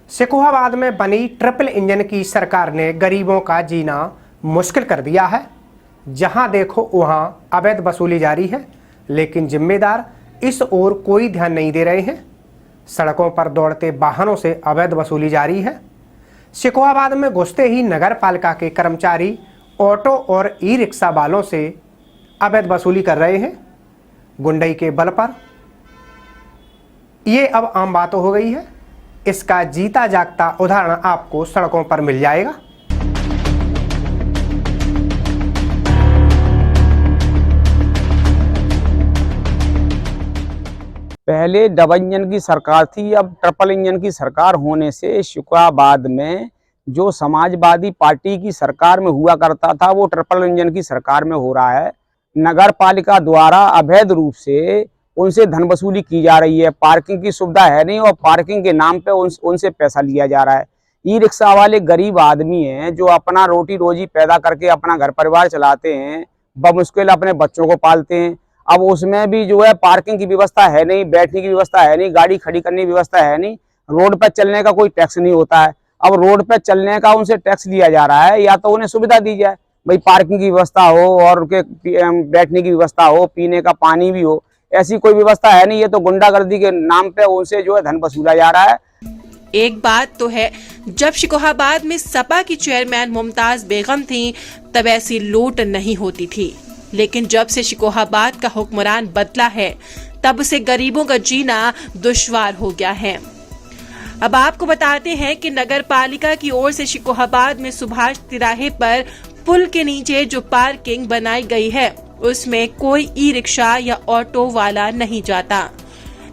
सिकोहाबाद में बनी triple engine की सरकार ने गरीबों का जीना मुश्किल कर दिया है। जहां देखो वहां अवैध वसूली जारी है, लेकिन जिम्मेदार इस ओर कोई ध्यान नहीं दे रहे हैं। सड़कों पर दौड़ते वाहनों से अवैध वसूली जारी है। सिकोहाबाद में घुसते ही नगर पालिका के कर्मचारी ऑटो और ई रिक्शा वालों से अवैध वसूली कर रहे हैं। गुंडई के बल पर ये अब आम बात हो गई है। इसका जीता जागता उदाहरण आपको सड़कों पर मिल जाएगा। पहले डबल इंजन की सरकार थी, अब ट्रिपल इंजन की सरकार होने से सिकोहाबाद में जो समाजवादी पार्टी की सरकार में हुआ करता था वो ट्रिपल इंजन की सरकार में हो रहा है। नगर पालिका द्वारा अवैध रूप से उनसे धन वसूली की जा रही है। पार्किंग की सुविधा है नहीं और पार्किंग के नाम पे उनसे पैसा लिया जा रहा है। ई रिक्शा वाले गरीब आदमी हैं जो अपना रोटी रोजी पैदा करके अपना घर परिवार चलाते हैं, बमुश्किल अपने बच्चों को पालते हैं। अब उसमें भी जो है पार्किंग की व्यवस्था है नहीं, बैठने की व्यवस्था है नहीं, गाड़ी खड़ी करने की व्यवस्था है नहीं, रोड पर चलने का कोई टैक्स नहीं होता है। अब रोड पर चलने का उनसे टैक्स लिया जा रहा है। या तो उन्हें सुविधा दी जाए, भाई पार्किंग की व्यवस्था हो और उनके बैठने की व्यवस्था हो, पीने का पानी भी हो। ऐसी कोई व्यवस्था है नहीं। ये तो गुंडागर्दी के नाम पे उनसे जो है धन वसूला जा रहा है। एक बात तो है, जब सिकोहाबाद में सपा की चेयरमैन मुमताज बेगम थी तब ऐसी लूट नहीं होती थी, लेकिन जब से सिकोहाबाद का हुक्मरान बदला है तब से गरीबों का जीना दुश्वार हो गया है। अब आपको बताते हैं कि नगर पालिका की ओर से सिकोहाबाद में सुभाष तिराहे पर पुल के नीचे जो पार्किंग बनाई गई है उसमें कोई ई रिक्शा या ऑटो वाला नहीं जाता,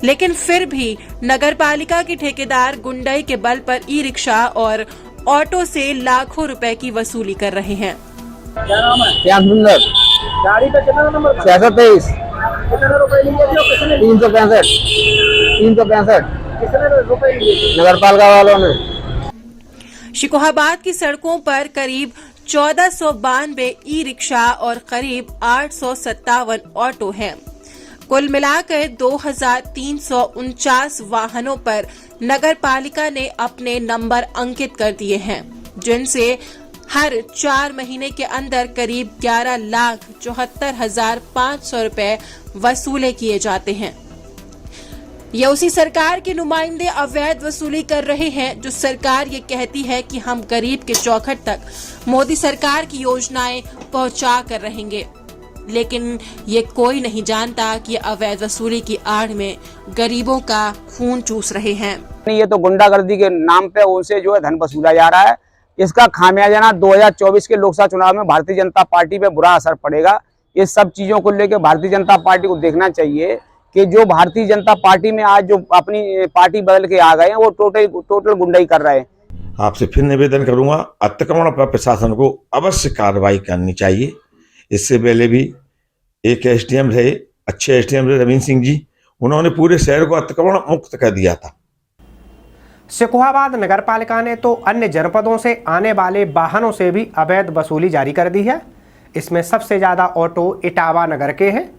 लेकिन फिर भी नगर पालिका के ठेकेदार गुंडई के बल पर ई रिक्शा और ऑटो से लाखों रुपए की वसूली कर रहे हैं। क्या नाम है? श्याम सुंदर। गाड़ी का कितना नंबर? 623। कितने रुपए लिए थे? कितने? 365। 365 कितने रुपए लिए? नगर पालिका वालों ने। सिकोहाबाद की सड़कों पर करीब 1492 ई रिक्शा और करीब 857 ऑटो हैं। कुल मिलाकर 2349 वाहनों पर नगर पालिका ने अपने नंबर अंकित कर दिए हैं, जिनसे हर 4 महीने के अंदर करीब 11,74,500 रुपए वसूले किए जाते हैं। ये उसी सरकार के नुमाइंदे अवैध वसूली कर रहे हैं जो सरकार ये कहती है कि हम गरीब के चौखट तक मोदी सरकार की योजनाएं पहुंचा कर रहेंगे, लेकिन ये कोई नहीं जानता कि अवैध वसूली की आड़ में गरीबों का खून चूस रहे हैं। ये तो गुंडागर्दी के नाम पे उनसे जो है धन वसूला जा रहा है। इसका खामियाजा 2024 के लोकसभा चुनाव में भारतीय जनता पार्टी पे बुरा असर पड़ेगा। इस सब चीजों को लेकर भारतीय जनता पार्टी को देखना चाहिए कि जो भारतीय जनता पार्टी में आज जो अपनी पार्टी बदल के आ गए हैं वो टोटल गुंडाई कर रहे हैं। आपसे फिर निवेदन करूंगा, अतिक्रमण पर प्रशासन को अवश्य कार्रवाई करनी चाहिए। इससे पहले भी एक एसडीएम रहे, अच्छे एसडीएम रहे रवीन सिंह जी, उन्होंने पूरे शहर को अतिक्रमण मुक्त कर दिया था। सिकोहाबाद नगर पालिका ने तो अन्य जनपदों से आने वाले वाहनों से भी अवैध वसूली जारी कर दी है। इसमें सबसे ज्यादा ऑटो इटावा नगर के हैं,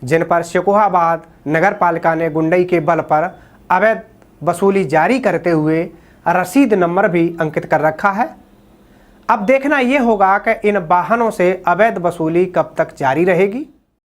जिन पर सिकोहाबाद नगर पालिका ने गुंडई के बल पर अवैध वसूली जारी करते हुए रसीद नंबर भी अंकित कर रखा है। अब देखना यह होगा कि इन वाहनों से अवैध वसूली कब तक जारी रहेगी।